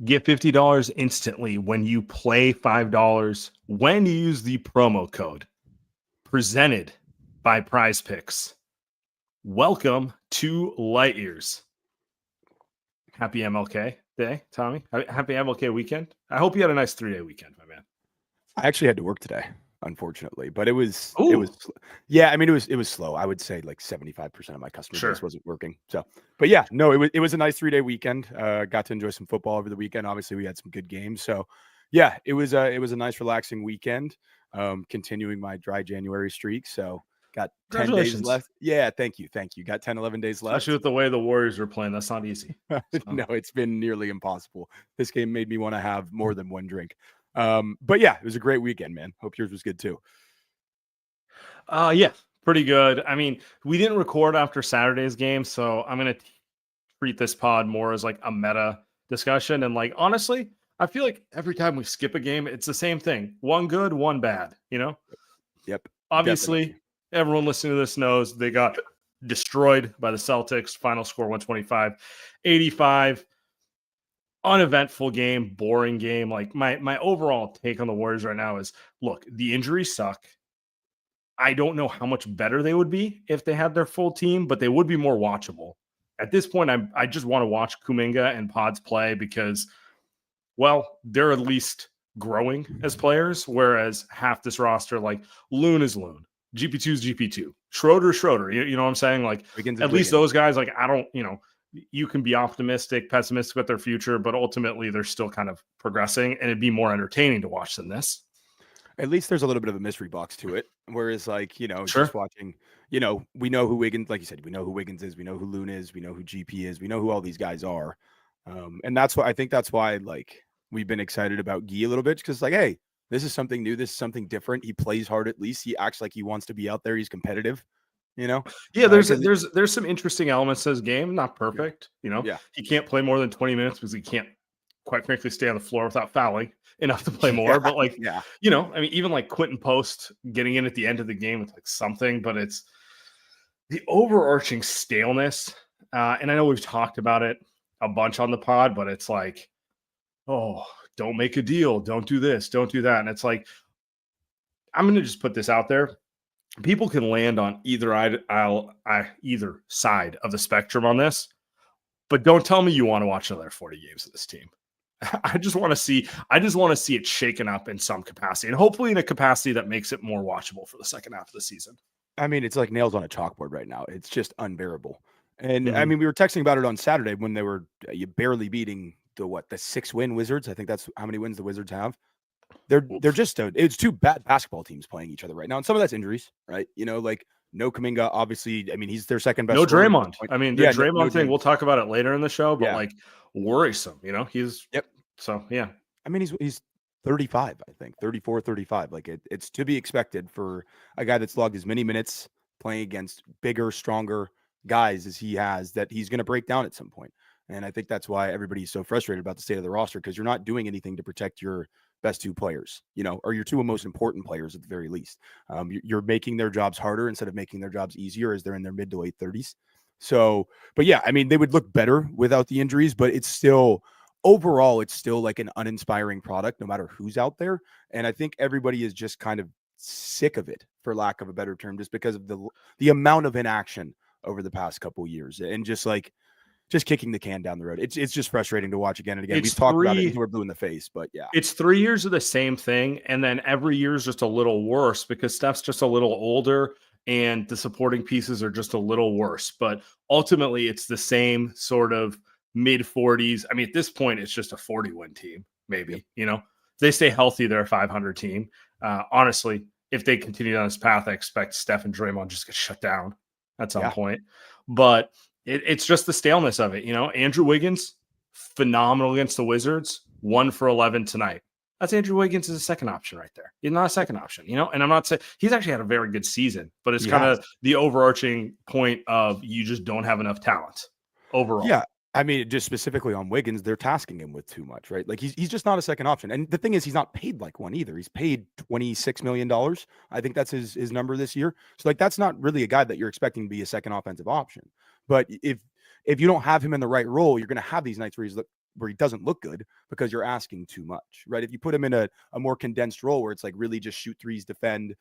Get $50 instantly when you play $5 when you use the promo code. Presented by Prize Picks. Welcome to Light Years. Happy MLK Day, Tommy. Happy MLK weekend. I hope you had a nice 3-day weekend, my man. I actually had to work today, unfortunately, but it was yeah, I mean it was slow. I would say like 75% of my customer base wasn't working. So, but yeah, no, it was a nice 3-day weekend. Got to enjoy some football over the weekend. Obviously, we had some good games. So, yeah, it was a nice relaxing weekend. Continuing my dry January streak. So, got 10 days left. Yeah, thank you. Got 10, 11 days left. Especially with the way the Warriors are playing, that's not easy. So. No, it's been nearly impossible. This game made me want to have more than one drink. But yeah, it was a great weekend, man. Hope yours was good too. Yeah, pretty good. I mean, we didn't record after Saturday's game, so I'm going to treat this pod more as like a meta discussion. And like, honestly, I feel like every time we skip a game, it's the same thing. One good, one bad, you know? Yep. Obviously, everyone listening to this knows they got destroyed by the Celtics. Final score 125-85. Uneventful game, boring game. Like my overall take on the Warriors right now is, look, the injuries suck. I don't know how much better they would be if they had their full team, but they would be more watchable. At this point, I just want to watch Kuminga and Pods play because, well, they're at least growing as players, whereas half this roster, like Loon is Loon, GP2 is GP2, Schroeder. You know what I'm saying? Like at least those guys, like I don't, you can be optimistic, pessimistic with their future, but ultimately they're still kind of progressing, and it'd be more entertaining to watch than this. At least there's a little bit of a mystery box to it. Whereas, like, just watching, we know who Wiggins, like you said, we know who Wiggins is, we know who Loon is, we know who GP is, we know who all these guys are. And that's why like we've been excited about Guy a little bit, because like, hey, this is something new, this is something different. He plays hard, at least he acts like he wants to be out there, he's competitive. Yeah, there's some interesting elements to his game. Not perfect, Yeah. He can't play more than 20 minutes because he can't, quite frankly, stay on the floor without fouling enough to play more. But like, I mean, even like Quentin Post getting in at the end of the game with like something, but it's the overarching staleness. And I know we've talked about it a bunch on the pod, but it's like, oh, don't make a deal, don't do this, don't do that. And it's like, I'm going to just put this out there. People can land on either side of the spectrum on this, but don't tell me you want to watch another 40 games of this team. I just want to see it shaken up in some capacity, and hopefully in a capacity that makes it more watchable for the second half of the season. I mean, it's like nails on a chalkboard right now. It's just unbearable. And I mean, we were texting about it on Saturday when they were barely beating the 6-win Wizards. I think that's how many wins the Wizards have. They're just it's two bad basketball teams playing each other right now, and some of that's injuries, right? Like no Kuminga, obviously. I mean, he's their second best. No Draymond. I mean, the Draymond thing, we'll talk about it later in the show, but like worrisome. He's So yeah, I mean, he's 35, I think 34, 35. Like it's to be expected for a guy that's logged as many minutes playing against bigger, stronger guys as he has, that he's going to break down at some point. And I think that's why everybody's so frustrated about the state of the roster, because you're not doing anything to protect your best two players, or your two most important players at the very least. You're making their jobs harder instead of making their jobs easier as they're in their mid to late 30s. So, but yeah, I mean, they would look better without the injuries, but it's still, overall, it's still like an uninspiring product, no matter who's out there. And I think everybody is just kind of sick of it, for lack of a better term, just because of the amount of inaction over the past couple of years, and just kicking the can down the road. It's just frustrating to watch again and again. We've talked about it until we're blue in the face, but yeah. It's 3 years of the same thing, and then every year is just a little worse because Steph's just a little older and the supporting pieces are just a little worse. But ultimately, it's the same sort of mid-40s. I mean, at this point, it's just a 40-win team, maybe. If they stay healthy, they're a 500 team. Honestly, if they continue down this path, I expect Steph and Draymond just get shut down at some point. But it's just the staleness of it. Andrew Wiggins, phenomenal against the Wizards, 1 for 11 tonight. That's Andrew Wiggins as a second option right there. He's not a second option, and I'm not saying he's actually had a very good season, but it's kind of the overarching point of you just don't have enough talent overall. Yeah. I mean, just specifically on Wiggins, they're tasking him with too much, right? Like he's just not a second option. And the thing is, he's not paid like one either. He's paid $26 million. I think that's his number this year. So like, that's not really a guy that you're expecting to be a second offensive option. But if you don't have him in the right role, you're going to have these nights where he's where he doesn't look good because you're asking too much, right? If you put him in a more condensed role where it's like really just shoot threes, defend,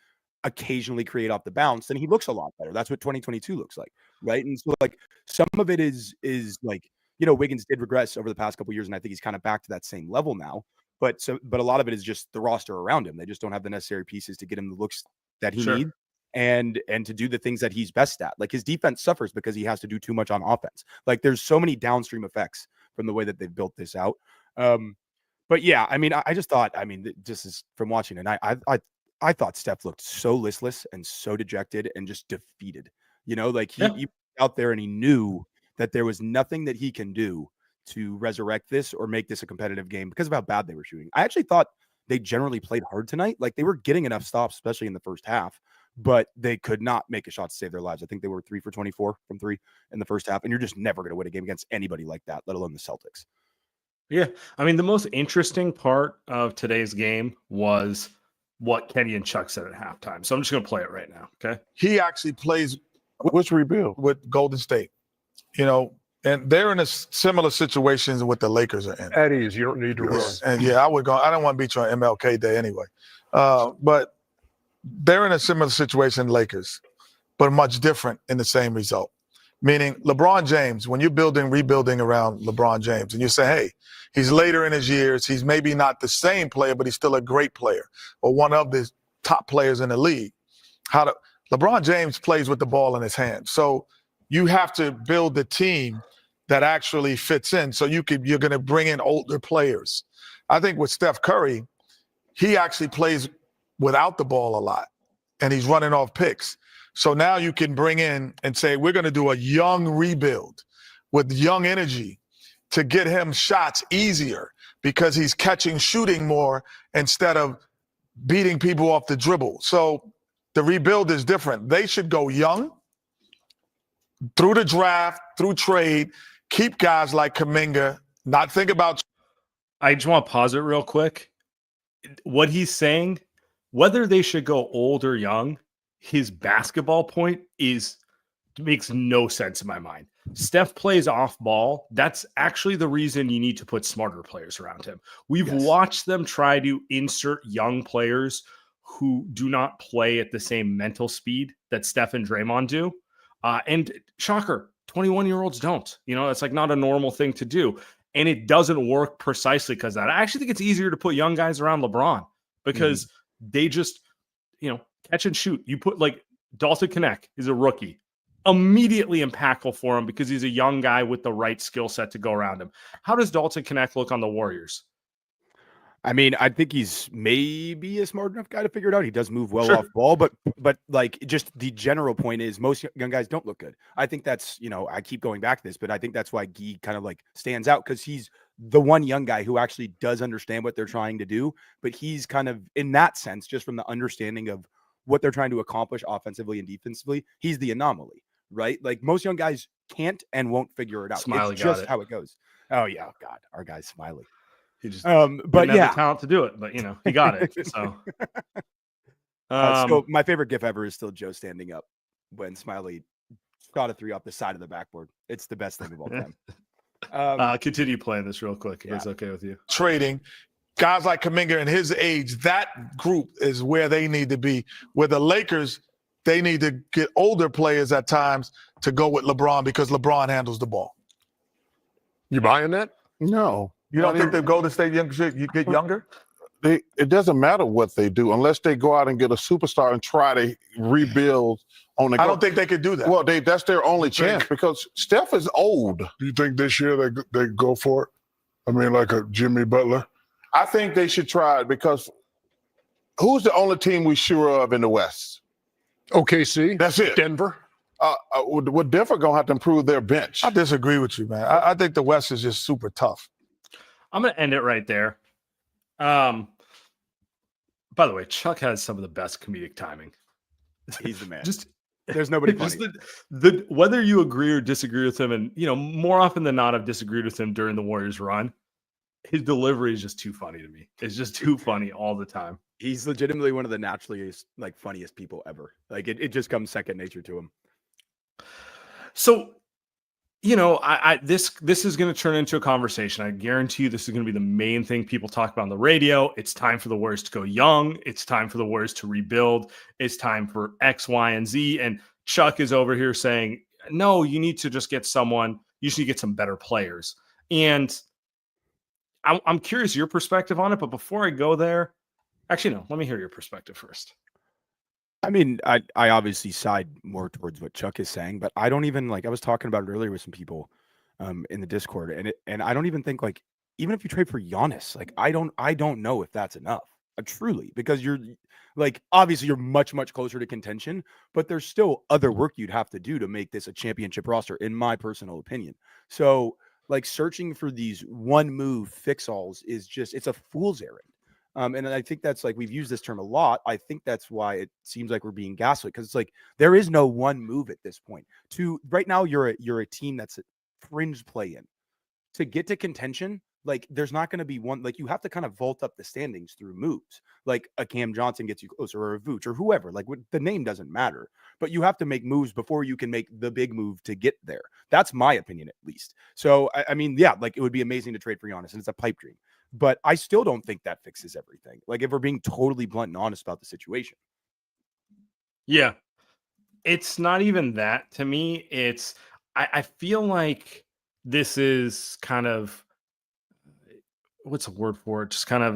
occasionally create off the bounce, then he looks a lot better. That's what 2022 looks like, right? And so like some of it is like, Wiggins did regress over the past couple of years, and I think he's kind of back to that same level now. But a lot of it is just the roster around him. They just don't have the necessary pieces to get him the looks that he needs and to do the things that he's best at. Like his defense suffers because he has to do too much on offense. Like there's so many downstream effects from the way that they've built this out. But yeah, I mean, I just thought, I mean, just as from watching it, I thought Steph looked so listless and so dejected and just defeated. Like he was out there and he knew that there was nothing that he can do to resurrect this or make this a competitive game because of how bad they were shooting. I actually thought they generally played hard tonight. Like they were getting enough stops, especially in the first half, but they could not make a shot to save their lives. I think they were 3 for 24 from 3 in the first half. And you're just never going to win a game against anybody like that, let alone the Celtics. Yeah. I mean, the most interesting part of today's game was what Kenny and Chuck said at halftime. So I'm just going to play it right now. Okay. He actually plays Which rebuild? with Golden State, and they're in a similar situations what the Lakers are in. At ease. You don't need to run. And I would go. I don't want to beat you on MLK Day anyway, but they're in a similar situation, Lakers, but much different in the same result. Meaning LeBron James, when you're rebuilding around LeBron James, and you say, hey, he's later in his years, he's maybe not the same player, but he's still a great player, or one of the top players in the league. LeBron James plays with the ball in his hand, so you have to build the team that actually fits in. So you're going to bring in older players. I think with Steph Curry, he actually plays without the ball a lot, and he's running off picks. So now you can bring in and say, we're going to do a young rebuild with young energy to get him shots easier because he's shooting more instead of beating people off the dribble. So the rebuild is different. They should go young through the draft, through trade, keep guys like Kuminga, not think about. I just want to pause it real quick. What he's saying, whether they should go old or young, his basketball point makes no sense in my mind. Steph plays off ball. That's actually the reason you need to put smarter players around him. We've watched them try to insert young players who do not play at the same mental speed that Steph and Draymond do. And shocker, 21-year-olds don't. It's like not a normal thing to do. And it doesn't work precisely because that. I actually think it's easier to put young guys around LeBron because they just, catch and shoot. You put like Dalton Knecht is a rookie. Immediately impactful for him because he's a young guy with the right skill set to go around him. How does Dalton Knecht look on the Warriors? I mean, I think he's maybe a smart enough guy to figure it out. He does move well off ball, but like just the general point is most young guys don't look good. I think that's, I keep going back to this, but I think that's why Guy kind of like stands out because he's the one young guy who actually does understand what they're trying to do. But he's kind of in that sense, just from the understanding of what they're trying to accomplish offensively and defensively, he's the anomaly, right? Like most young guys can't and won't figure it out. Smiley it's just it. how it goes. Oh yeah, God, our guy's Smiley. He just but didn't have the talent to do it, but he got it. So, so my favorite gif ever is still Joe standing up when Smiley shot a 3 off the side of the backboard. It's the best thing of all time. Continue playing this real quick if it's okay with you. Trading guys like Kuminga and his age, that group is where they need to be. With the Lakers, they need to get older players at times to go with LeBron because LeBron handles the ball. You buying that? No. You don't think the Golden State you get younger? It doesn't matter what they do unless they go out and get a superstar and try to rebuild on the. I don't think they could do that. Well, that's their only chance because Steph is old. Do you think this year they go for it? I mean, like a Jimmy Butler? I think they should try it because who's the only team we sure of in the West? OKC. That's it. Denver. Well, Denver gonna have to improve their bench. I disagree with you, man. I think the West is just super tough. I'm going to end it right there. By the way, Chuck has some of the best comedic timing. He's the man. Just there's nobody funny. The whether you agree or disagree with him, and more often than not, I've disagreed with him during the Warriors run. His delivery is just too funny to me. It's just too funny all the time. He's legitimately one of the naturally funniest people ever. Like it just comes second nature to him. So This is going to turn into a conversation. I guarantee you this is going to be the main thing people talk about on the radio. It's time for the Warriors to go young. It's time for the Warriors to rebuild. It's time for X, Y, and Z. And Chuck is over here saying, no, you need to just get someone. You should get some better players. And I'm curious your perspective on it. But before I go there, actually, no, let me hear your perspective first. I mean, I obviously side more towards what Chuck is saying, but I don't even I was talking about it earlier with some people in the Discord, and I don't even think even if you trade for Giannis, I don't know if that's enough. Truly, because you're obviously you're much closer to contention, but there's still other work you'd have to do to make this a championship roster, in my personal opinion. So searching for these one move fix-alls is it's a fool's errand. And I think that's we've used this term a lot. I think that's why it seems like we're being gaslit, because it's there is no one move at this point. Right now, you're a team that's a fringe play-in. To get to contention, there's not going to be one. You have to kind of vault up the standings through moves. A Cam Johnson gets you closer, or a Vooch, or whoever. The name doesn't matter, but you have to make moves before you can make the big move to get there. That's my opinion, at least. So I mean, yeah, it would be amazing to trade for Giannis, and it's a pipe dream. But I still don't think that fixes everything. If we're being totally blunt and honest about the situation. Yeah. It's not even that to me. I feel like this is kind of, what's the word for it? Just kind of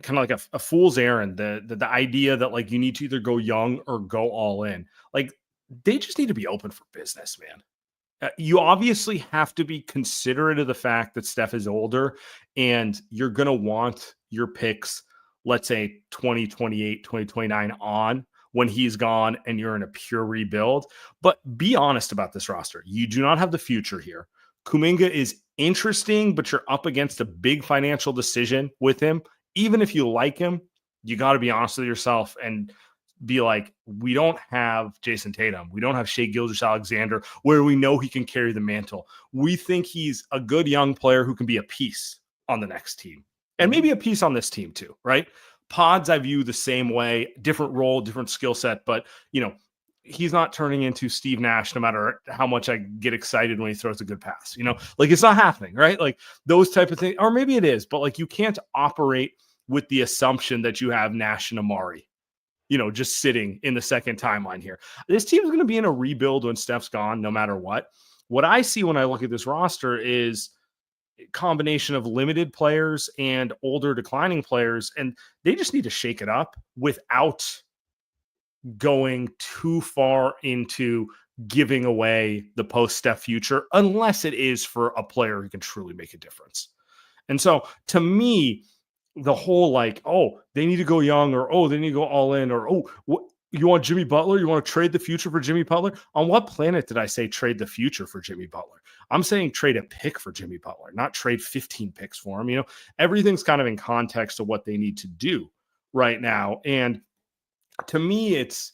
like a fool's errand. The idea that you need to either go young or go all in. They just need to be open for business, man. You obviously have to be considerate of the fact that Steph is older and you're going to want your picks, let's say 2028, 2029 on when he's gone and you're in a pure rebuild. But be honest about this roster. You do not have the future here. Kuminga is interesting, but you're up against a big financial decision with him. Even if you like him, you got to be honest with yourself and be we don't have Jason Tatum. We don't have Shai Gilgeous-Alexander, where we know he can carry the mantle. We think he's a good young player who can be a piece on the next team and maybe a piece on this team too, right? Pods I view the same way, different role, different skill set, but he's not turning into Steve Nash no matter how much I get excited when he throws a good pass. It's not happening, right? Those type of things, or maybe it is, but you can't operate with the assumption that you have Nash and Amari just sitting in the second timeline here. This team is going to be in a rebuild when Steph's gone, no matter what. What I see when I look at this roster is a combination of limited players and older declining players, and they just need to shake it up without going too far into giving away the post-Steph future, unless it is for a player who can truly make a difference. And so, to me, the whole they need to go young, or they need to go all in, or what, you want Jimmy Butler? You want to trade the future for Jimmy Butler? On what planet did I say trade the future for Jimmy Butler? I'm saying trade a pick for Jimmy Butler, not trade 15 picks for him. Everything's kind of in context of what they need to do right now. And to me, it's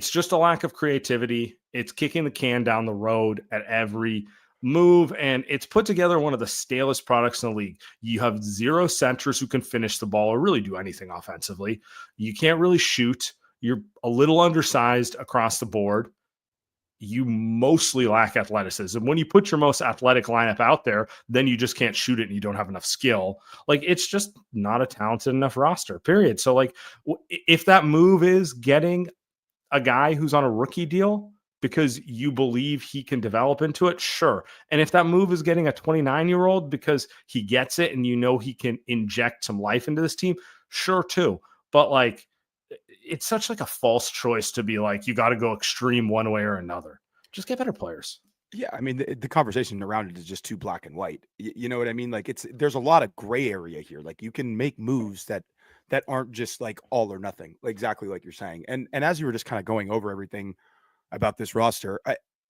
just a lack of creativity. It's kicking the can down the road at every move, and it's put together one of the stalest products in the league. You have zero centers who can finish the ball or really do anything offensively. You can't really shoot. You're a little undersized across the board. You mostly lack athleticism. When you put your most athletic lineup out there, then you just can't shoot it and you don't have enough skill. It's just not a talented enough roster, period. So if that move is getting a guy who's on a rookie deal because you believe he can develop into it, sure. And if that move is getting a 29-year-old because he gets it and he can inject some life into this team, sure too. But it's such a false choice to be you got to go extreme one way or another. Just get better players. Yeah, I mean the conversation around it is just too black and white. You know what I mean? There's a lot of gray area here. You can make moves that aren't just all or nothing, exactly like you're saying. And as you were just kind of going over everything about this roster,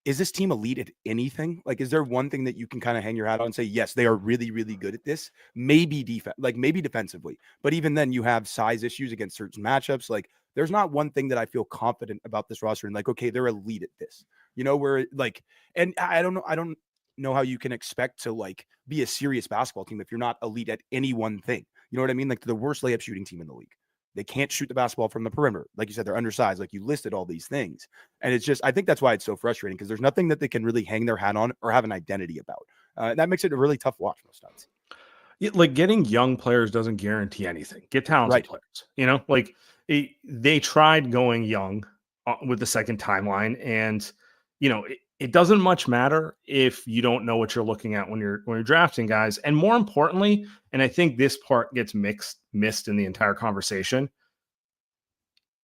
is this team elite at anything? Is there one thing that you can kind of hang your hat on and say, yes, they are really, really good at this? Maybe maybe defensively, but even then you have size issues against certain matchups. There's not one thing that I feel confident about this roster and okay, they're elite at this, and I don't know how you can expect to be a serious basketball team if you're not elite at any one thing. You know what I mean? The worst layup shooting team in the league. They can't shoot the basketball from the perimeter. Like you said, they're undersized. Like you listed all these things. And it's just, I think that's why it's so frustrating, because there's nothing that they can really hang their hat on or have an identity about. And that makes it a really tough watch most times. Yeah, like getting young players doesn't guarantee anything. Get talented players, like they tried going young with the second timeline, and it doesn't much matter if you don't know what you're looking at when you're drafting guys. And more importantly, and I think this part gets missed in the entire conversation,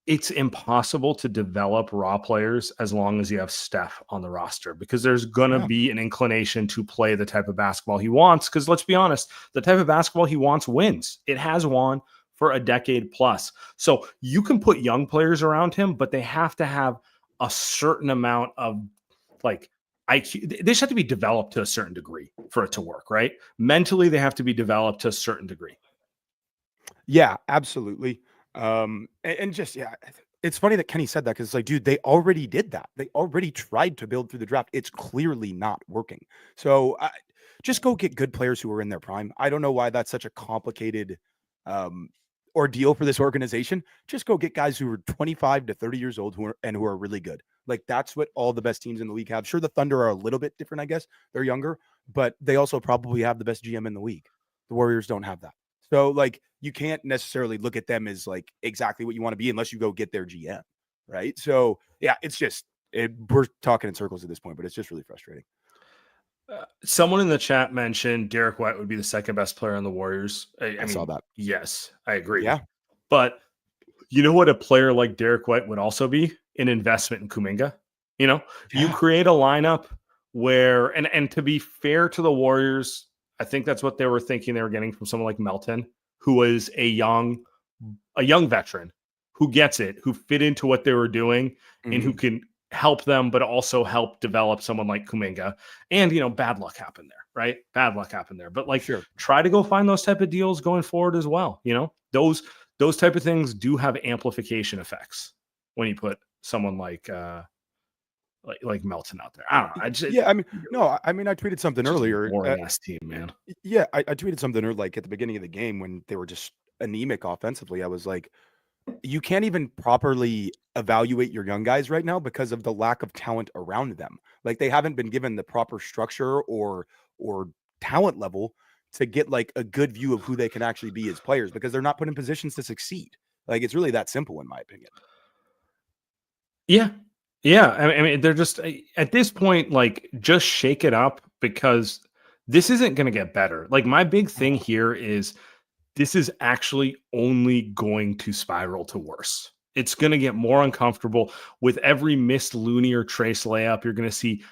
it's impossible to develop raw players as long as you have Steph on the roster, because there's going to be an inclination to play the type of basketball he wants. Because let's be honest, the type of basketball he wants wins. It has won for a decade plus. So you can put young players around him, but they have to have a certain amount of like IQ. They just have to be developed to a certain degree for it to work, right? Mentally, they have to be developed to a certain degree. Yeah, absolutely. And just, it's funny that Kenny said that, because it's like, dude, they already did that. They already tried to build through the draft. It's clearly not working. So just go get good players who are in their prime. I don't know why that's such a complicated ordeal for this organization. Just go get guys who are 25 to 30 years old who are really good. Like, that's what all the best teams in the league have. Sure, the Thunder are a little bit different, I guess. They're younger, but they also probably have the best GM in the league. The Warriors don't have that. So, like, you can't necessarily look at them as like exactly what you want to be unless you go get their GM, right? So, yeah, it's just we're talking in circles at this point, but it's just really frustrating. Someone in the chat mentioned Derek White would be the second best player on the Warriors. I mean, saw that. Yes, I agree. Yeah, but you know what a player like Derek White would also be? An investment in Kuminga. You create a lineup where, and to be fair to the Warriors, I think that's what they were thinking they were getting from someone like Melton, who was a young veteran who gets it, who fit into what they were doing, and who can help them, but also help develop someone like Kuminga. And, bad luck happened there, right? Bad luck happened there. But try to go find those type of deals going forward as well. Those type of things do have amplification effects when you put someone like Melton out there. I don't know. I tweeted something earlier. Boring ass team, man. Yeah, I tweeted something like at the beginning of the game when they were just anemic offensively. I was like, you can't even properly evaluate your young guys right now because of the lack of talent around them. Like, they haven't been given the proper structure or talent level to get like a good view of who they can actually be as players, because they're not put in positions to succeed. Like, it's really that simple, in my opinion. Yeah. Yeah. I mean, they're just at this point, like, just shake it up, because this isn't going to get better. Like, my big thing here is this is actually only going to spiral to worse. It's going to get more uncomfortable with every missed Looney or Trace layup. You're going to see,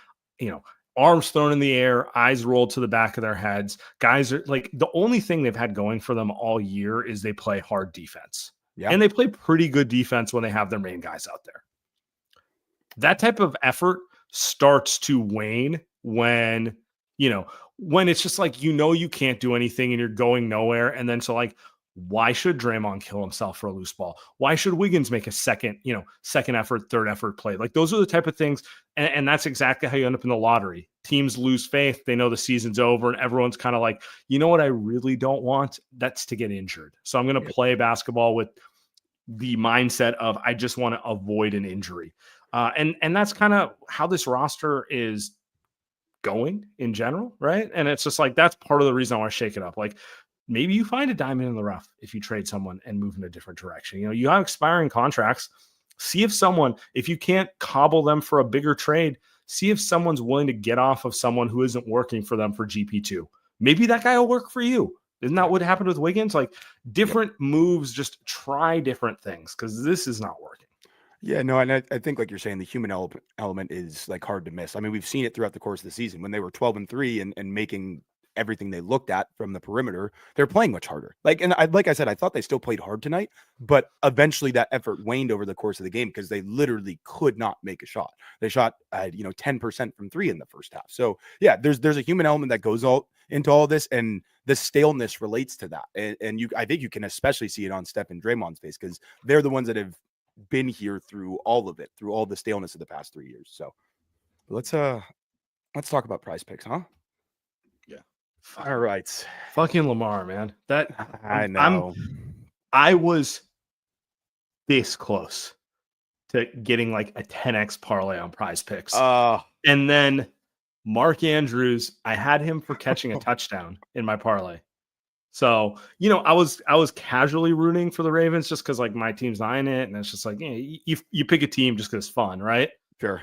arms thrown in the air, eyes rolled to the back of their heads. Guys are like, the only thing they've had going for them all year is they play hard defense. Yeah. And they play pretty good defense when they have their main guys out there. That type of effort starts to wane when it's just like, you can't do anything and you're going nowhere. And then why should Draymond kill himself for a loose ball? Why should Wiggins make a second effort, third effort play? Like, those are the type of things. And that's exactly how you end up in the lottery. Teams lose faith. They know the season's over, and everyone's kind of like, you know what I really don't want? That's to get injured. So I'm going to play basketball with the mindset of, I just want to avoid an injury. And that's kind of how this roster is going in general, right? And it's just like, that's part of the reason I want to shake it up. Like, maybe you find a diamond in the rough if you trade someone and move in a different direction. You have expiring contracts. See if you can't cobble them for a bigger trade, see if someone's willing to get off of someone who isn't working for them for GP2. Maybe that guy will work for you. Isn't that what happened with Wiggins? Like, different moves, just try different things, because this is not working. Yeah, no, and I think, like you're saying, the human element is like hard to miss. I mean, we've seen it throughout the course of the season when they were 12-3 and making everything they looked at from the perimeter, they're playing much harder. Like I said, I thought they still played hard tonight, but eventually that effort waned over the course of the game because they literally could not make a shot. They shot 10% from three in the first half. So yeah, there's a human element that goes into all this, and the staleness relates to that. And I think you can especially see it on Steph and Draymond's face, because they're the ones that have been here through all of it, through all the staleness of the past 3 years. So let's talk about Prize Picks, huh? Yeah. All right. Fucking Lamar, man. That I know. I was this close to getting like a 10x parlay on Prize Picks. Uh, And then Mark Andrews, I had him for catching a touchdown in my parlay. So, I was casually rooting for the Ravens just because like my team's not in it, and it's just like, you pick a team just because it's fun, right? sure.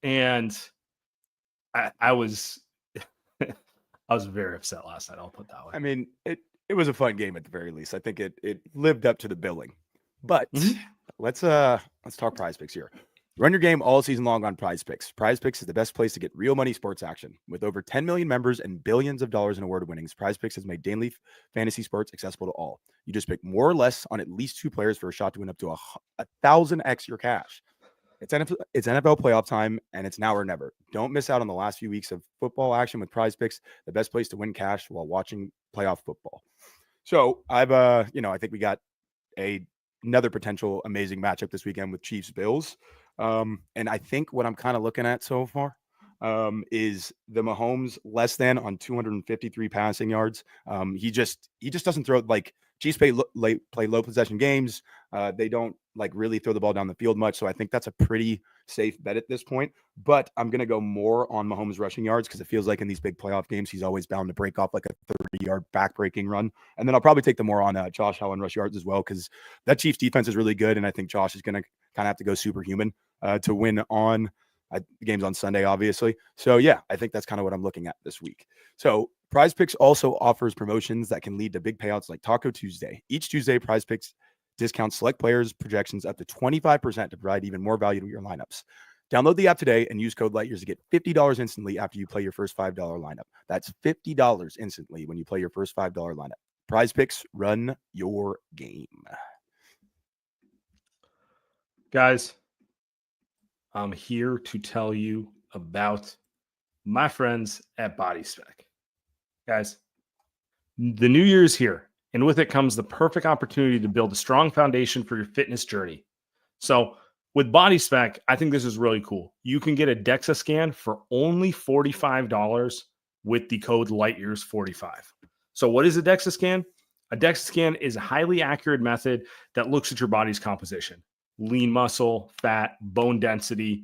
And I was I was very upset last night. I'll put it that way. I mean, it was a fun game at the very least. I think it lived up to the billing. But let's talk Prize Picks here. Run your game all season long on Prize Picks. Prize Picks is the best place to get real money sports action. With over 10 million members and billions of dollars in award winnings, Prize Picks has made daily fantasy sports accessible to all. You just pick more or less on at least 2 players for a shot to win up to 1,000x your cash. It's NFL playoff time, and it's now or never. Don't miss out on the last few weeks of football action with Prize Picks, the best place to win cash while watching playoff football. So I think we got another potential amazing matchup this weekend with Chiefs Bills. And I think what I'm kind of looking at so far is the Mahomes less than on 253 passing yards. He just doesn't throw, like, Chiefs play low possession games. They don't like really throw the ball down the field much. So I think that's a pretty safe bet at this point. But I'm going to go more on Mahomes rushing yards because it feels like in these big playoff games, he's always bound to break off like a 30-yard back-breaking run. And then I'll probably take the more on Josh Allen rush yards as well because that Chiefs defense is really good. And I think Josh is going to kind of have to go superhuman to win on the game's on Sunday, obviously. So, yeah, I think that's kind of what I'm looking at this week. So Prize Picks also offers promotions that can lead to big payouts like Taco Tuesday. Each Tuesday, Prize Picks discounts select players' projections up to 25% to provide even more value to your lineups. Download the app today and use code LIGHTYEARS to get $50 instantly after you play your first $5 lineup. That's $50 instantly when you play your first $5 lineup. Prize Picks, run your game. Guys, I'm here to tell you about my friends at Body Spec. Guys, the new year is here, and with it comes the perfect opportunity to build a strong foundation for your fitness journey. So with Body Spec, I think this is really cool. You can get a DEXA scan for only $45 with the code LIGHTYEARS45. So what is a DEXA scan? A DEXA scan is a highly accurate method that looks at your body's composition, lean muscle, fat, bone density,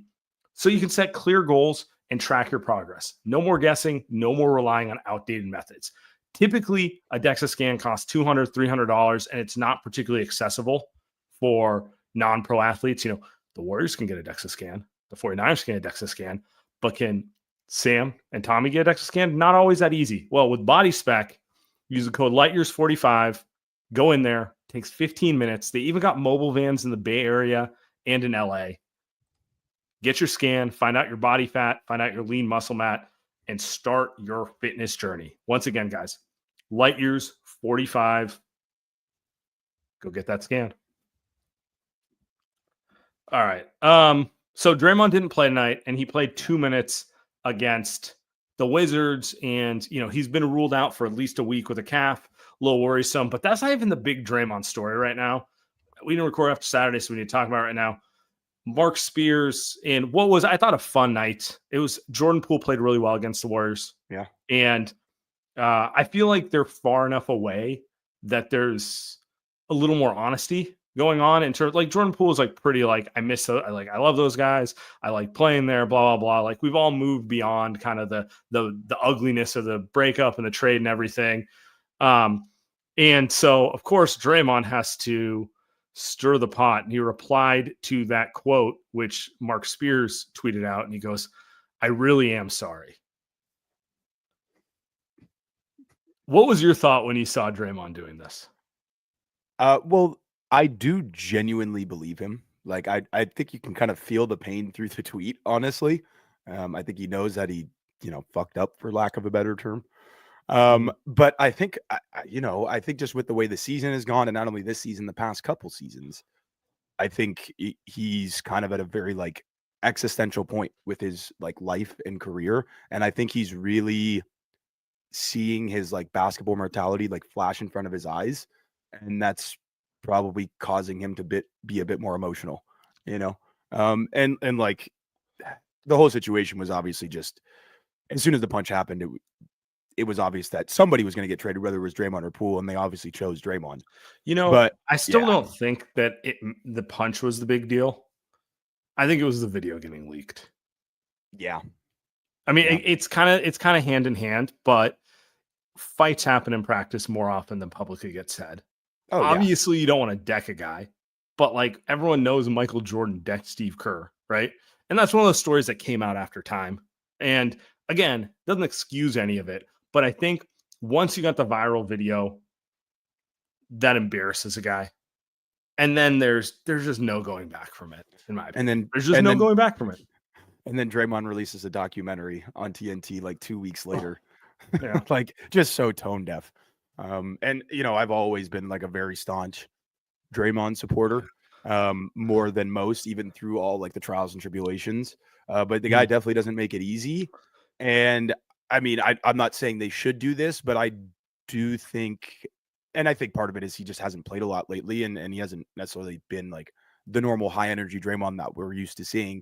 so you can set clear goals and track your progress. No more guessing, no more relying on outdated methods. Typically, a DEXA scan costs $200, $300, and it's not particularly accessible for non-pro athletes. The Warriors can get a DEXA scan, the 49ers can get a DEXA scan, but can Sam and Tommy get a DEXA scan? Not always that easy. Well, with Body Spec, use the code LIGHTYEARS45, go in there, takes 15 minutes. They even got mobile vans in the Bay Area and in LA. Get your scan, find out your body fat, find out your lean muscle mass, and start your fitness journey. Once again, guys, LIGHTYEARS45. Go get that scan. All right. So Draymond didn't play tonight, and he played 2 minutes against the Wizards, and he's been ruled out for at least a week with a calf. A little worrisome, but that's not even the big Draymond story right now. We didn't record after Saturday, so we need to talk about it right now. Mark Spears, and what was, I thought, a fun night. It was Jordan Poole played really well against the Warriors. Yeah. And I feel like they're far enough away that there's a little more honesty going on in terms, like, Jordan Poole is like pretty, like, I love those guys. I like playing there, blah, blah, blah. Like, we've all moved beyond kind of the ugliness of the breakup and the trade and everything. And so, of course, Draymond has to stir the pot. And he replied to that quote, which Mark Spears tweeted out. And he goes, "I really am sorry." What was your thought when you saw Draymond doing this? Well, I do genuinely believe him. Like, I think you can kind of feel the pain through the tweet, honestly. I think he knows that he, fucked up, for lack of a better term. But I think, I think just with the way the season has gone, and not only this season, the past couple seasons, I think he's kind of at a very, like, existential point with his, like, life and career. And I think he's really seeing his, like, basketball mortality, like, flash in front of his eyes. And that's probably causing him to be a bit more emotional, and like, the whole situation was obviously just, as soon as the punch happened, it was obvious that somebody was going to get traded, whether it was Draymond or Poole, and they obviously chose Draymond. But I still yeah. don't think that the punch was the big deal. I think it was the video getting leaked. Yeah. I mean, it's kind of hand in hand, but fights happen in practice more often than publicly get said. Oh, obviously, you don't want to deck a guy, but like everyone knows Michael Jordan decked Steve Kerr, right? And that's one of those stories that came out after time. And again, doesn't excuse any of it, but I think once you got the viral video, that embarrasses a guy. And then there's just no going back from it, in my opinion. And then there's just no going back from it. And then Draymond releases a documentary on TNT like 2 weeks later. Yeah. Like just so tone deaf. And I've always been like a very staunch Draymond supporter, more than most, even through all like the trials and tribulations. But the guy definitely doesn't make it easy. And I mean, I'm not saying they should do this, but I do think, and I think part of it is he just hasn't played a lot lately, and he hasn't necessarily been like the normal high energy Draymond that we're used to seeing.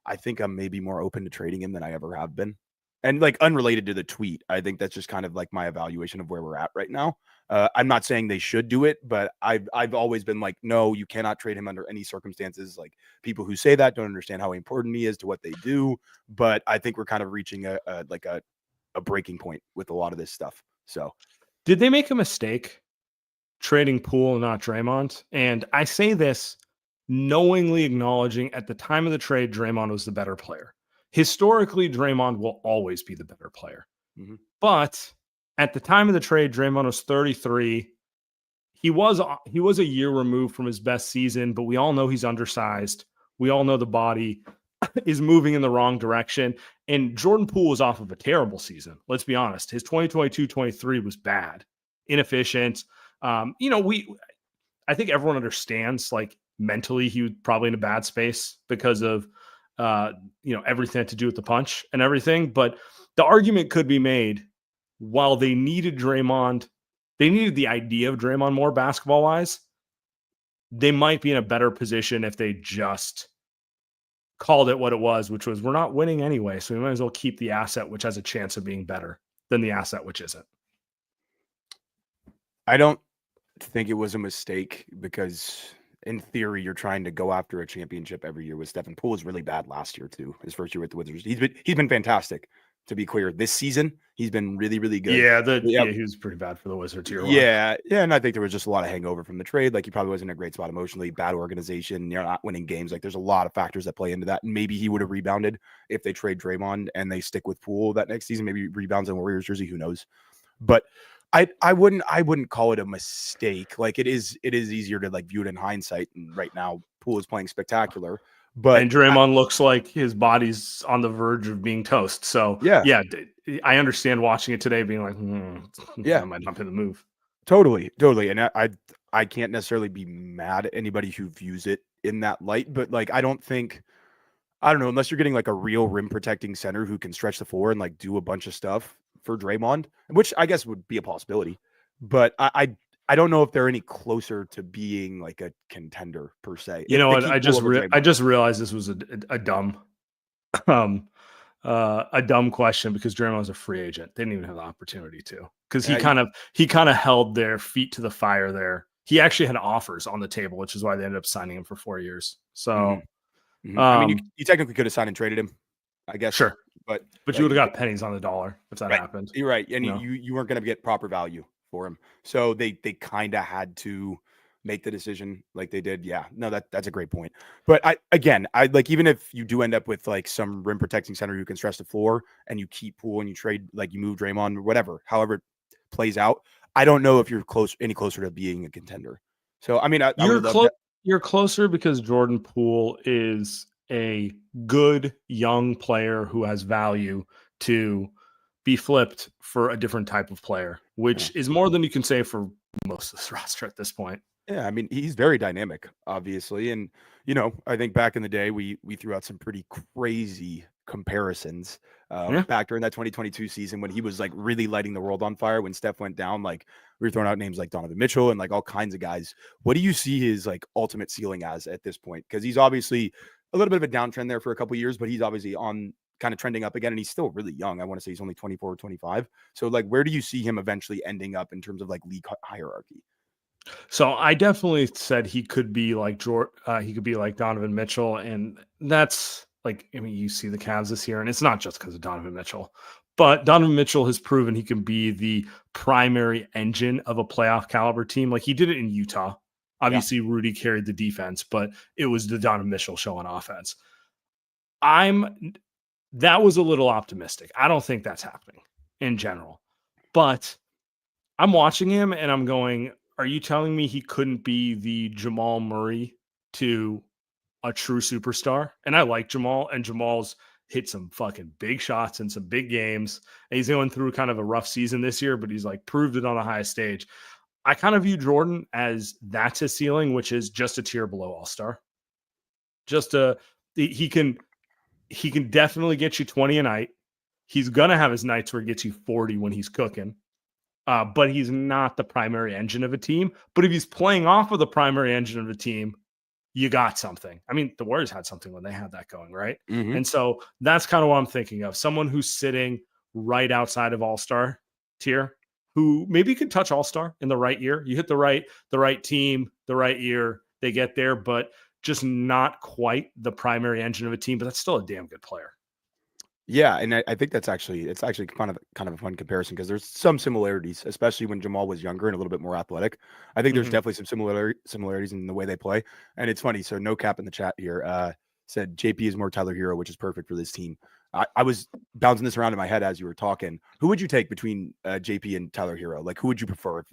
I think I'm maybe more open to trading him than I ever have been. And like unrelated to the tweet, I think that's just kind of like my evaluation of where we're at right now. I'm not saying they should do it, but I've always been like, no, you cannot trade him under any circumstances. Like people who say that don't understand how important he is to what they do. But I think we're kind of reaching a breaking point with a lot of this stuff. So did they make a mistake trading Poole and not Draymond? And I say this knowingly acknowledging at the time of the trade, Draymond was the better player. Historically, Draymond will always be the better player. Mm-hmm. But at the time of the trade, Draymond was 33. He was a year removed from his best season, but we all know he's undersized. We all know the body is moving in the wrong direction. And Jordan Poole was off of a terrible season. Let's be honest. His 2022-23 was bad, inefficient. I think everyone understands like mentally he was probably in a bad space because of everything to do with the punch and everything. But the argument could be made, while they needed Draymond, they needed the idea of Draymond more basketball wise, they might be in a better position if they just called it what it was, which was, we're not winning anyway, so we might as well keep the asset which has a chance of being better than the asset which isn't. I don't think it was a mistake because in theory, you're trying to go after a championship every year with Stephen. Poole was really bad last year too. His first year with the Wizards. He's been fantastic. To be clear, this season he's been really, really good. Yeah, he was pretty bad for the Wizards here. Yeah, and I think there was just a lot of hangover from the trade. Like he probably wasn't in a great spot emotionally, bad organization. You're not winning games. Like there's a lot of factors that play into that. And maybe he would have rebounded if they trade Draymond and they stick with Poole that next season. Maybe he rebounds in Warriors jersey. Who knows? But I wouldn't call it a mistake. Like it is easier to like view it in hindsight. And right now, Poole is playing spectacular. And Draymond looks like his body's on the verge of being toast. So yeah, I understand watching it today, being like, that might not be the move. Totally. And I can't necessarily be mad at anybody who views it in that light, but like I don't know, unless you're getting like a real rim protecting center who can stretch the floor and like do a bunch of stuff for Draymond, which I guess would be a possibility. But I don't know if they're any closer to being like a contender per se. You know what? I just realized this was a dumb question because Draymond was a free agent. They didn't even have the opportunity to, because he kind of held their feet to the fire there. He actually had offers on the table, which is why they ended up signing him for 4 years. So, I mean, you technically could have signed and traded him, I guess. Sure, but you would have got pennies on the dollar if that happened. You're right, and you weren't going to get proper value for him, so they kind of had to make the decision like they did. Yeah, no, that's a great point. But I like, even if you do end up with like some rim protecting center who can stretch the floor, and you keep Poole and you trade, like you move Draymond or whatever, however it plays out, I don't know if you're any closer to being a contender. So I mean, you're closer because Jordan Poole is a good young player who has value to be flipped for a different type of player, which is more than you can say for most of this roster at this point. Yeah, I mean, he's very dynamic, obviously. And, I think back in the day, we threw out some pretty crazy comparisons back during that 2022 season when he was like really lighting the world on fire. When Steph went down, like we were throwing out names like Donovan Mitchell and like all kinds of guys. What do you see his like ultimate ceiling as at this point? Because he's obviously a little bit of a downtrend there for a couple of years, but he's obviously on kind of trending up again, and he's still really young. I want to say he's only 24 or 25. So like, where do you see him eventually ending up in terms of like league hierarchy? So I definitely said he could be like he could be like Donovan Mitchell, and that's like, I mean, you see the Cavs this year, and it's not just because of Donovan Mitchell, but Donovan Mitchell has proven he can be the primary engine of a playoff caliber team. Like he did it in Utah. Obviously, Rudy carried the defense, but it was the Donovan Mitchell show on offense. That was a little optimistic. I don't think that's happening in general, but I'm watching him and I'm going, are you telling me he couldn't be the Jamal Murray to a true superstar? And I like Jamal, and Jamal's hit some fucking big shots in some big games. And he's going through kind of a rough season this year, but he's like proved it on the highest stage. I kind of view Jordan as that's his ceiling, which is just a tier below All-Star. He can definitely get you 20 a night. He's going to have his nights where he gets you 40 when he's cooking. But he's not the primary engine of a team. But if he's playing off of the primary engine of a team, you got something. I mean, the Warriors had something when they had that going, right? Mm-hmm. And so that's kind of what I'm thinking of. Someone who's sitting right outside of All-Star tier, who maybe could touch All-Star in the right year. You hit the right team, the right year, they get there, but just not quite the primary engine of a team, but that's still a damn good player. Yeah, and I think it's actually kind of a fun comparison because there's some similarities, especially when Jamal was younger and a little bit more athletic. I think there's definitely some similarities in the way they play. And it's funny. So No Cap in the chat here said JP is more Tyler Herro, which is perfect for this team. I was bouncing this around in my head as you were talking. Who would you take between JP and Tyler Herro? Like, who would you prefer? If,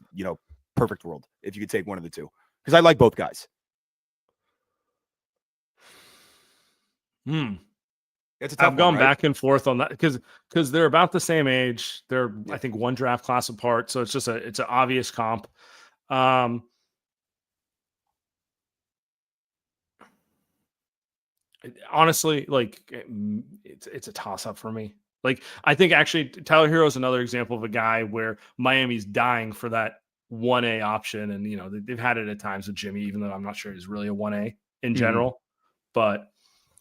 perfect world, if you could take one of the two, because I like both guys. It's a tough I've gone one, right? back and forth on that because they're about the same age. They're I think one draft class apart, so it's an obvious comp. Honestly, like it's a toss up for me. Like I think actually Tyler Herro is another example of a guy where Miami's dying for that 1A option, and they've had it at times with Jimmy, even though I'm not sure he's really a 1A in general, but.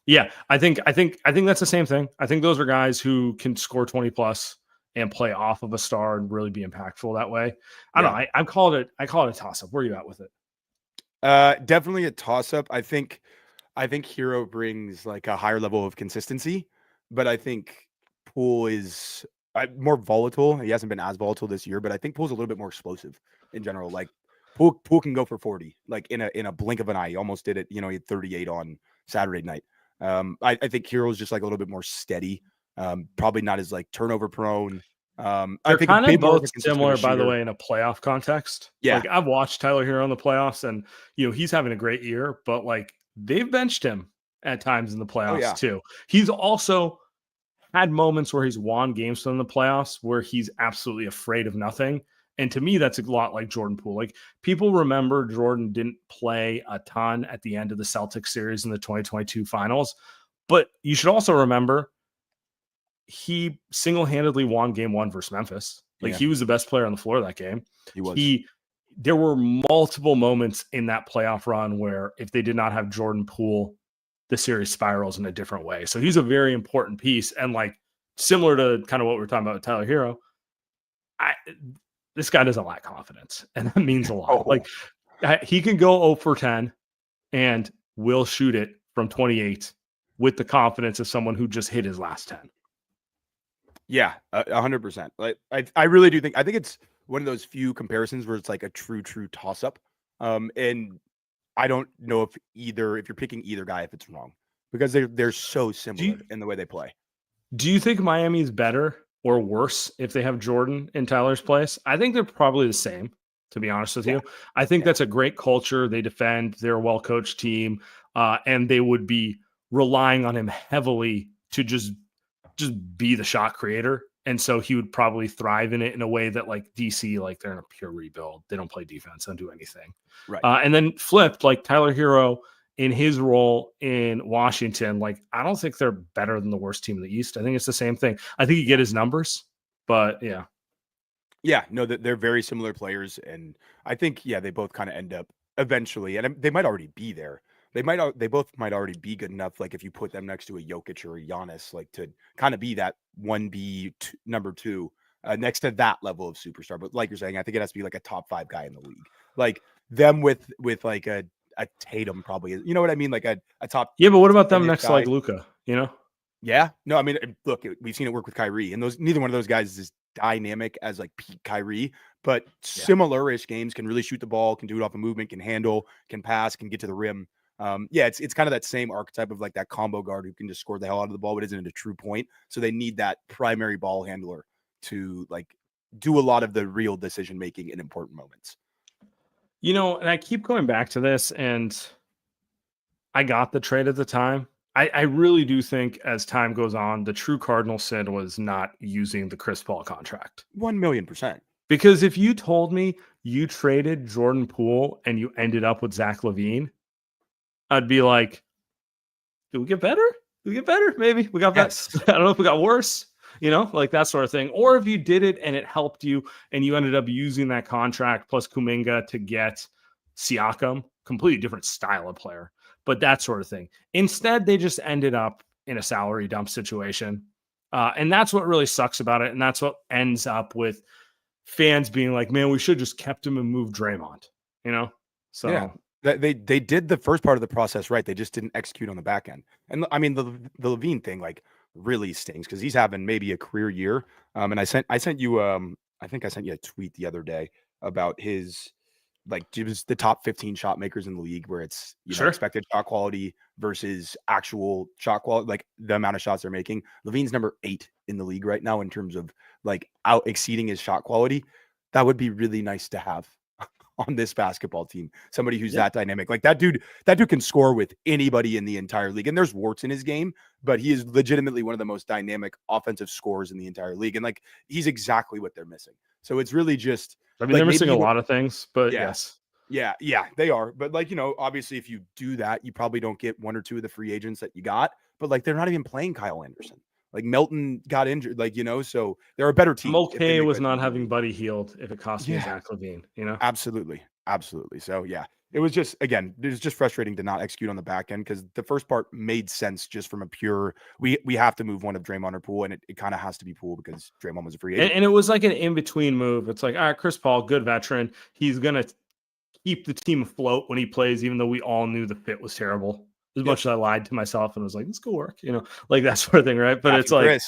Yeah, I think that's the same thing. I think those are guys who can score 20 plus and play off of a star and really be impactful that way. I don't know. I call it a toss up. Where are you at with it? Definitely a toss up. I think Herro brings like a higher level of consistency, but I think Poole is more volatile. He hasn't been as volatile this year, but I think Poole's a little bit more explosive in general. Like Poole can go for 40, like in a blink of an eye. He almost did it. He had 38 on Saturday night. I think Herro's just like a little bit more steady. Probably not as like turnover prone. They're I think kind of both similar, by the way, in a playoff context. Yeah, like I've watched Tyler Herro in the playoffs, and he's having a great year, but like they've benched him at times in the playoffs too. He's also had moments where he's won games in the playoffs where he's absolutely afraid of nothing. And to me, that's a lot like Jordan Poole. Like people remember Jordan didn't play a ton at the end of the Celtics series in the 2022 finals, but you should also remember he single-handedly won game 1 versus Memphis. Like he was the best player on the floor that game. He was. There were multiple moments in that playoff run where if they did not have Jordan Poole, the series spirals in a different way. So he's a very important piece. And like similar to kind of what we were talking about with Tyler Herro, this guy doesn't lack confidence, and that means a lot. Like he can go 0 for 10 and will shoot it from 28 with the confidence of someone who just hit his last 10. Yeah, 100%. Like I really do think it's one of those few comparisons where it's like a true toss up. And I don't know if you're picking either guy, if it's wrong, because they're so similar in the way they play. Do you think Miami is better or worse if they have Jordan in Tyler's place? I think they're probably the same, to be honest with you. I think that's a great culture. They defend. They're a well-coached team, and they would be relying on him heavily to just be the shot creator. And so he would probably thrive in it in a way that like DC, like they're in a pure rebuild. They don't play defense, don't do anything. Right. And then flipped, like Tyler Herro in his role in Washington, like I don't think they're better than the worst team in the East. I think it's the same thing. I think you get his numbers, but yeah. Yeah, no, they're very similar players. And I think, they both kind of end up eventually, and they might already be there, they both might already be good enough. Like if you put them next to a Jokic or a Giannis, like to kind of be that 1B number 2 next to that level of superstar. But like you're saying, I think it has to be like a top 5 guy in the league. Like them with like a Tatum probably is, you know what I mean? Like a top. Yeah, but what about them 10-ish next to guy. like Luka? You know? Yeah, no, I mean, look, we've seen it work with Kyrie, and neither one of those guys is dynamic as like peak Kyrie, but similar-ish games, can really shoot the ball, can do it off a movement, can handle, can pass, can get to the rim. Yeah, it's kind of that same archetype of like that combo guard who can just score the hell out of the ball, but isn't a true point. So they need that primary ball handler to like do a lot of the real decision making in important moments. You know, and I keep going back to this, and I got the trade at the time. I really do think as time goes on, the true cardinal sin was not using the Chris Paul contract. 1,000,000%. Because if you told me you traded Jordan Poole and you ended up with Zach LaVine, I'd be like, did we get better? Did we get better? Maybe we got Yes. better. I don't know if we got worse, you know, like that sort of thing. Or if you did it and it helped you and you ended up using that contract plus Kuminga to get Siakam, completely different style of player, but that sort of thing. Instead, they just ended up in a salary dump situation. And that's what really sucks about it. And that's what ends up with fans being like, man, we should have just kept him and moved Draymond, you know? So yeah. They did the first part of the process right. They just didn't execute on the back end. And I mean, the LaVine thing like really stings because he's having maybe a career year. And I sent you I think I sent you a tweet the other day about his like it was the top 15 shot makers in the league where it's know, expected shot quality versus actual shot quality, like the amount of shots they're making. LaVine's number 8 in the league right now in terms of like out exceeding his shot quality. That would be really nice to have on this basketball team. Somebody who's that dynamic. Like that dude can score with anybody in the entire league. And there's warts in his game, but he is legitimately one of the most dynamic offensive scorers in the entire league. And like he's exactly what they're missing. So it's really just I mean, like, they're missing a lot of things, but yes. Yeah, they are. But like, you know, obviously if you do that, you probably don't get 1 or 2 of the free agents that you got. But like they're not even playing Kyle Anderson. Like Melton got injured, like, you know, so they're a better team. MLK was not having Buddy Hield if it cost me Zach LaVine, you know? Absolutely. So yeah, it was just, again, it was just frustrating to not execute on the back end because the first part made sense just from a pure, we have to move one of Draymond or Poole, and it kind of has to be Poole because Draymond was a free agent. And it was like an in-between move. It's like, all right, Chris Paul, good veteran. He's going to keep the team afloat when he plays, even though we all knew the fit was terrible. As much as I lied to myself and was like, this could work, you know, like that sort of thing, right? But it's like,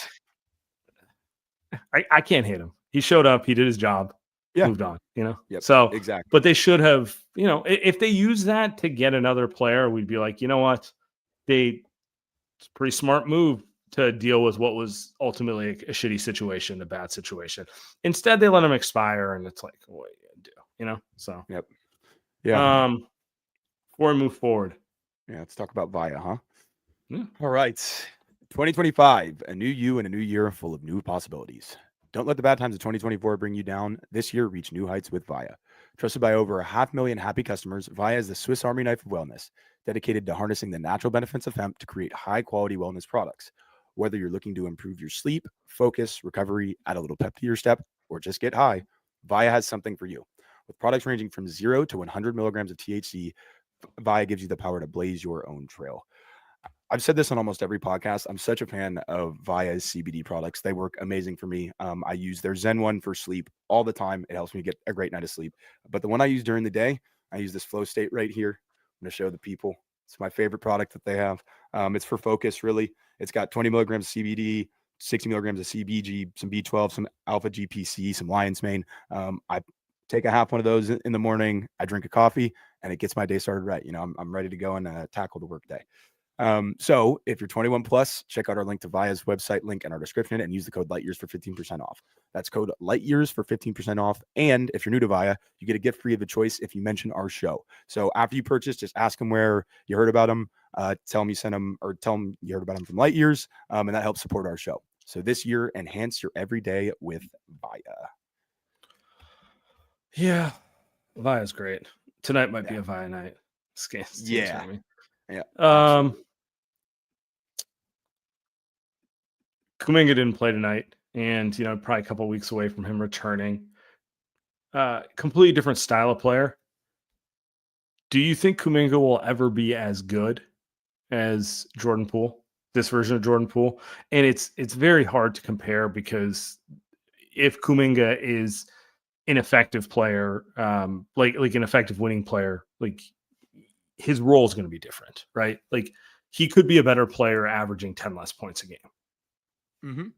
I can't hate him. He showed up, he did his job, moved on, you know? So, exactly. But they should have, you know, if they use that to get another player, we'd be like, you know what? It's a pretty smart move to deal with what was ultimately a shitty situation, a bad situation. Instead, they let him expire, and it's like, what are you going to do, you know? So, yeah. Before we move forward. Yeah, let's talk about Via, huh? Yeah. All right. 2025, a new you and a new year full of new possibilities. Don't let the bad times of 2024 bring you down. This year, reach new heights with Via. Trusted by over 500,000 happy customers, Via is the Swiss Army knife of wellness, dedicated to harnessing the natural benefits of hemp to create high-quality wellness products. Whether you're looking to improve your sleep, focus, recovery, add a little pep to your step, or just get high, Via has something for you. With products ranging from 0 to 100 milligrams of THC, Via gives you the power to blaze your own trail. I've said this on almost every podcast. I'm such a fan of Via's CBD products. They work amazing for me. I use their Zen one for sleep all the time. It helps me get a great night of sleep. But the one I use during the day, I use this Flow State right here. I'm going to show the people. It's my favorite product that they have. It's for focus, really. It's got 20 milligrams of CBD, 60 milligrams of CBG, some B12, some alpha GPC, some lion's mane. I take a half one of those in the morning. I drink a coffee, and it gets my day started right. You know, I'm ready to go and tackle the work day. So if you're 21 plus, check out our link to Via's website link in our description and use the code LIGHTYEARS for 15% off. That's code LIGHTYEARS for 15% off. And if you're new to Via, you get a gift free of a choice if you mention our show. So after you purchase, just ask them where you heard about them. Tell them you sent them, or tell them you heard about them from Light Years. And that helps support our show. So this year, enhance your everyday with Via. Yeah. Via's great. Tonight might be a Via night. Yeah. Kuminga didn't play tonight, and you know, probably a couple of weeks away from him returning. Completely different style of player. Do you think Kuminga will ever be as good as Jordan Poole, this version of Jordan Poole? And it's very hard to compare because if Kuminga is an effective player, like an effective winning player, like his role is going to be different, right? Like he could be a better player averaging 10 less points a game. Mm-hmm.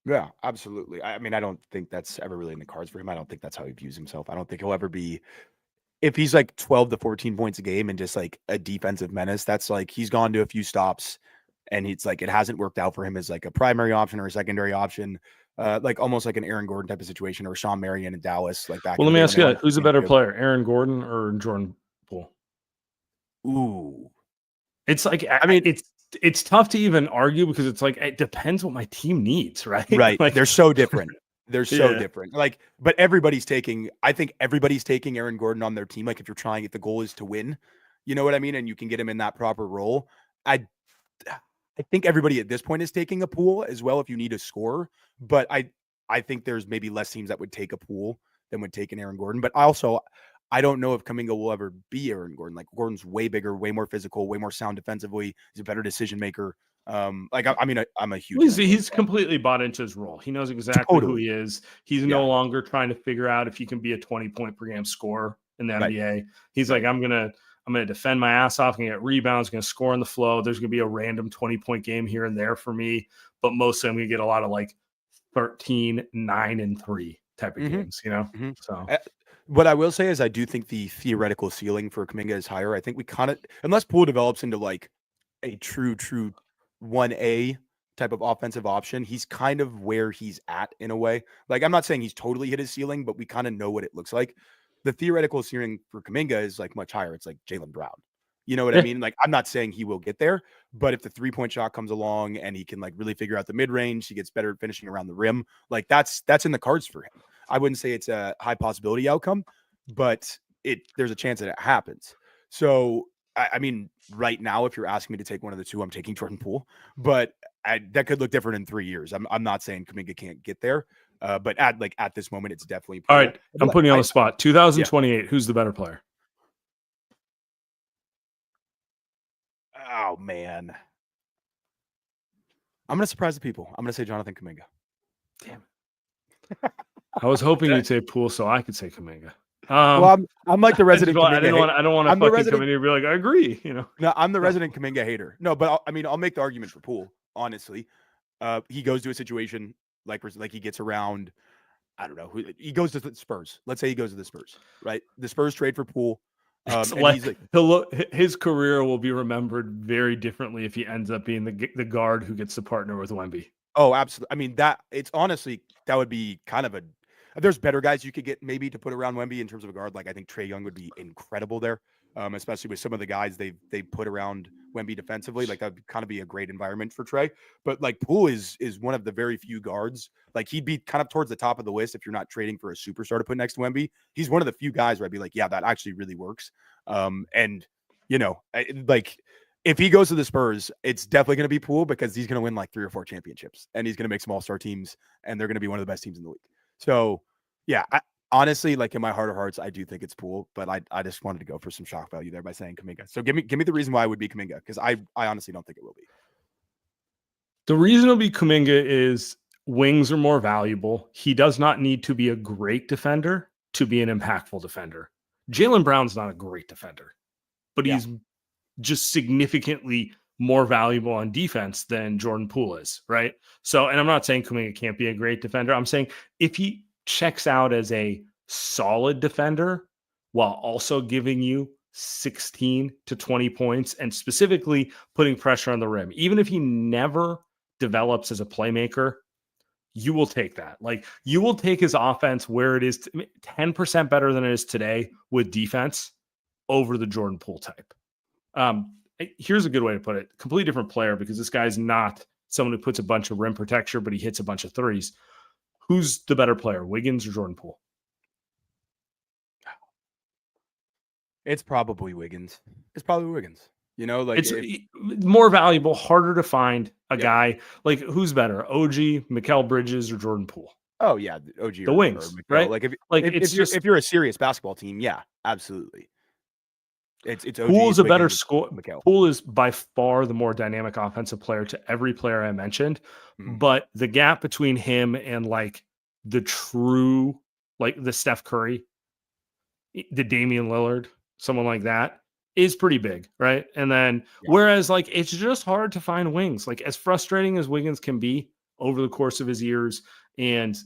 Yeah, absolutely. I mean, I don't think that's ever really in the cards for him. I don't think that's how he views himself. I don't think he'll ever be, if he's like 12 to 14 points a game and just like a defensive menace, that's like he's gone to a few stops and it's like it hasn't worked out for him as like a primary option or a secondary option, like almost like an Aaron Gordon type of situation or Sean Marion in Dallas, like back. Well, in let the me day ask when they you, won who's a the better championship. player, Aaron Gordon or Jordan Poole? Ooh, It's like, I mean, it's tough to even argue because it's like, it depends what my team needs, right? right. Like, They're so different. They're so Yeah. different. Like, but I think everybody's taking Aaron Gordon on their team. Like, if the goal is to win, you know what I mean? And you can get him in that proper role. I think everybody at this point is taking a Poole as well if you need a scorer. But I think there's maybe less teams that would take a Poole than would take an Aaron Gordon. But I don't know if Kuminga will ever be Aaron Gordon. Like Gordon's way bigger, way more physical, way more sound defensively. He's a better decision maker. Like I mean, I'm a huge. He's completely bought into his role. He knows exactly who he is. He's no longer trying to figure out if he can be a 20-point per game scorer in the NBA. He's like, I'm gonna defend my ass off, gonna get rebounds, gonna score on the flow. There's gonna be a random 20-point game here and there for me, but mostly I'm gonna get a lot of like 13, 9, and 3 type of games, you know? So what I will say is I do think the theoretical ceiling for Kuminga is higher. I think we kind of, unless Poole develops into like a true 1A type of offensive option, he's kind of where he's at in a way. Like, I'm not saying he's totally hit his ceiling, but we kind of know what it looks like. The theoretical ceiling for Kuminga is like much higher. It's like Jaylen Brown. You know what I mean? Like, I'm not saying he will get there, but if the 3-point shot comes along and he can like really figure out the mid range, he gets better at finishing around the rim. Like that's in the cards for him. I wouldn't say it's a high possibility outcome, but there's a chance that it happens. So, I mean, right now, if you're asking me to take one of the two, I'm taking Jordan Poole, but that could look different in 3 years. I'm not saying Kuminga can't get there, but at this moment, it's definitely Poole. All right, I'm putting you on the spot. 2028, who's the better player? Oh man, I'm gonna surprise the people. I'm gonna say Jonathan Kuminga. Damn it. I was hoping you'd say Poole so I could say Kuminga. Well, I'm like the resident. I don't want to fucking come in here and be like, I agree. You know, no, I'm the resident Kuminga hater. No, but I'll make the argument for Poole. Honestly, he goes to a situation like he gets around. I don't know. He goes to the Spurs. Let's say he goes to the Spurs, right? The Spurs trade for Poole. His career will be remembered very differently if he ends up being the guard who gets to partner with Wemby. Oh, absolutely. I mean, it's honestly, that would be kind of there's better guys you could get maybe to put around Wemby in terms of a guard. Like I think Trae Young would be incredible there, especially with some of the guys they put around Wemby defensively. Like that would kind of be a great environment for Trae. But like Poole is one of the very few guards. Like he'd be kind of towards the top of the list if you're not trading for a superstar to put next to Wemby. He's one of the few guys where I'd be like, yeah, that actually really works. And you know, like if he goes to the Spurs, it's definitely going to be Poole because he's going to win like 3 or 4 championships and he's going to make some all-star teams and they're going to be one of the best teams in the league. So yeah, honestly, like in my heart of hearts, I do think it's Poole, but I just wanted to go for some shock value there by saying Kuminga. So give me the reason why it would be Kuminga because I honestly don't think it will be. The reason it'll be Kuminga is wings are more valuable. He does not need to be a great defender to be an impactful defender. Jaylen Brown's not a great defender, but he's just significantly more valuable on defense than Jordan Poole is, right? So, and I'm not saying Kuminga can't be a great defender. I'm saying if he checks out as a solid defender while also giving you 16 to 20 points and specifically putting pressure on the rim, even if he never develops as a playmaker, you will take that. Like you will take his offense where it is 10% better than it is today with defense over the Jordan Poole type. Here's a good way to put it. Completely different player because this guy's not someone who puts a bunch of rim protection, but he hits a bunch of threes. Who's the better player, Wiggins or Jordan Poole? It's probably Wiggins. You know, like it's more valuable, harder to find a guy. Like who's better, OG, Mikal Bridges, or Jordan Poole? Oh yeah, OG the wings, right? Like if you're a serious basketball team, yeah, absolutely. It's OG, Poole is a better Wiggins, score. McHale. Poole is by far the more dynamic offensive player to every player I mentioned. Mhm. But the gap between him and like the true, like the Steph Curry, the Damian Lillard, someone like that is pretty big, right? And then Yeah. whereas like it's just hard to find wings. Like as frustrating as Wiggins can be over the course of his years, and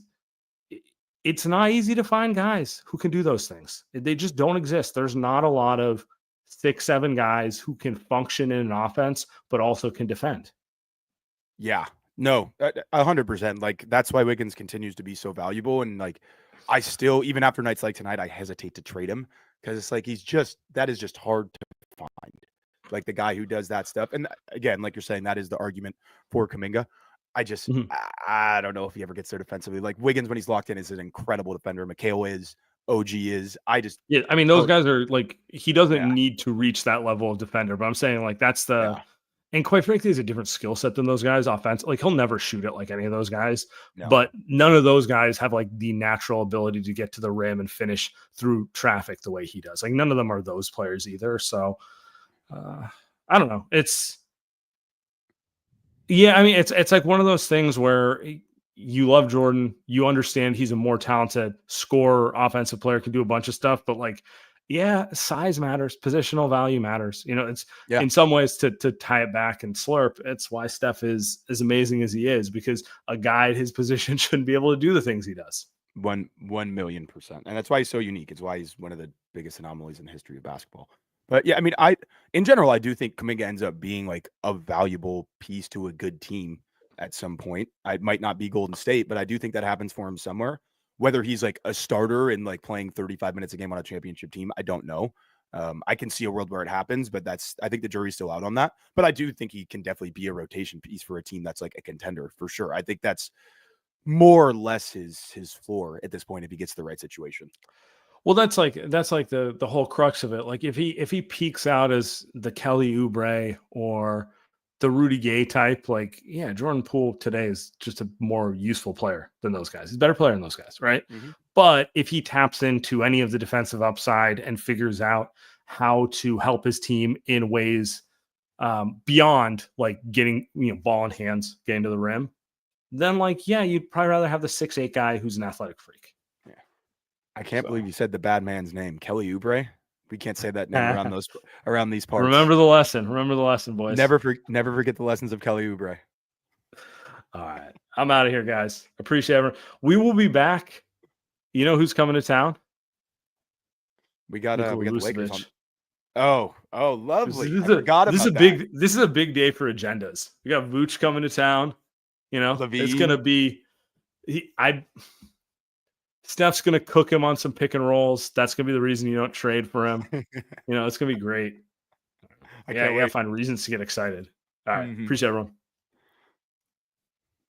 it's not easy to find guys who can do those things. They just don't exist. There's not a lot of 6-7 guys who can function in an offense, but also can defend. Yeah, no, 100%. Like that's why Wiggins continues to be so valuable. And like, I still, even after nights like tonight, I hesitate to trade him because it's like that is just hard to find. Like the guy who does that stuff. And again, like you're saying, that is the argument for Kuminga. I just, Mhm. I don't know if he ever gets there defensively. Like Wiggins, when he's locked in, is an incredible defender. McHale is, OG is. Yeah, I mean, those guys are like, he doesn't Yeah. need to reach that level of defender, but I'm saying like that's the, Yeah. and quite frankly, he's a different skill set than those guys offense. Like he'll never shoot it like any of those guys, No. but none of those guys have like the natural ability to get to the rim and finish through traffic the way he does. Like none of them are those players either. So I don't know. Yeah, I mean, it's like one of those things where you love Jordan, you understand he's a more talented scorer, offensive player, can do a bunch of stuff, but like, yeah, size matters, positional value matters. You know, it's in some ways to tie it back and slurp. It's why Steph is as amazing as he is, because a guy at his position shouldn't be able to do the things he does. 1,000,000%. And that's why he's so unique. It's why he's one of the biggest anomalies in the history of basketball. But yeah, I mean, in general, I do think Kuminga ends up being like a valuable piece to a good team at some point. I might not be Golden State, but I do think that happens for him somewhere. Whether he's like a starter and like playing 35 minutes a game on a championship team, I don't know. I can see a world where it happens, but I think the jury's still out on that. But I do think he can definitely be a rotation piece for a team that's like a contender for sure. I think that's more or less his floor at this point if he gets the right situation. Well, that's like the whole crux of it. Like if he peaks out as the Kelly Oubre or the Rudy Gay type, like yeah, Jordan Poole today is just a more useful player than those guys. He's a better player than those guys, right? Mm-hmm. But if he taps into any of the defensive upside and figures out how to help his team in ways beyond like getting ball in hands, getting to the rim, then like yeah, you'd probably rather have the 6'8" guy who's an athletic freak. I can't believe you said the bad man's name, Kelly Oubre. We can't say that name around these parts. Remember the lesson. Remember the lesson, boys. Never forget the lessons of Kelly Oubre. All right. I'm out of here, guys. Appreciate everyone. We will be back. You know who's coming to town? We got the Lakers on. Oh, lovely. This is a big day for agendas. We got Vooch coming to town. It's gonna be Steph's going to cook him on some pick and rolls. That's going to be the reason you don't trade for him. It's going to be great. I got to find reasons to get excited. All right. Appreciate everyone.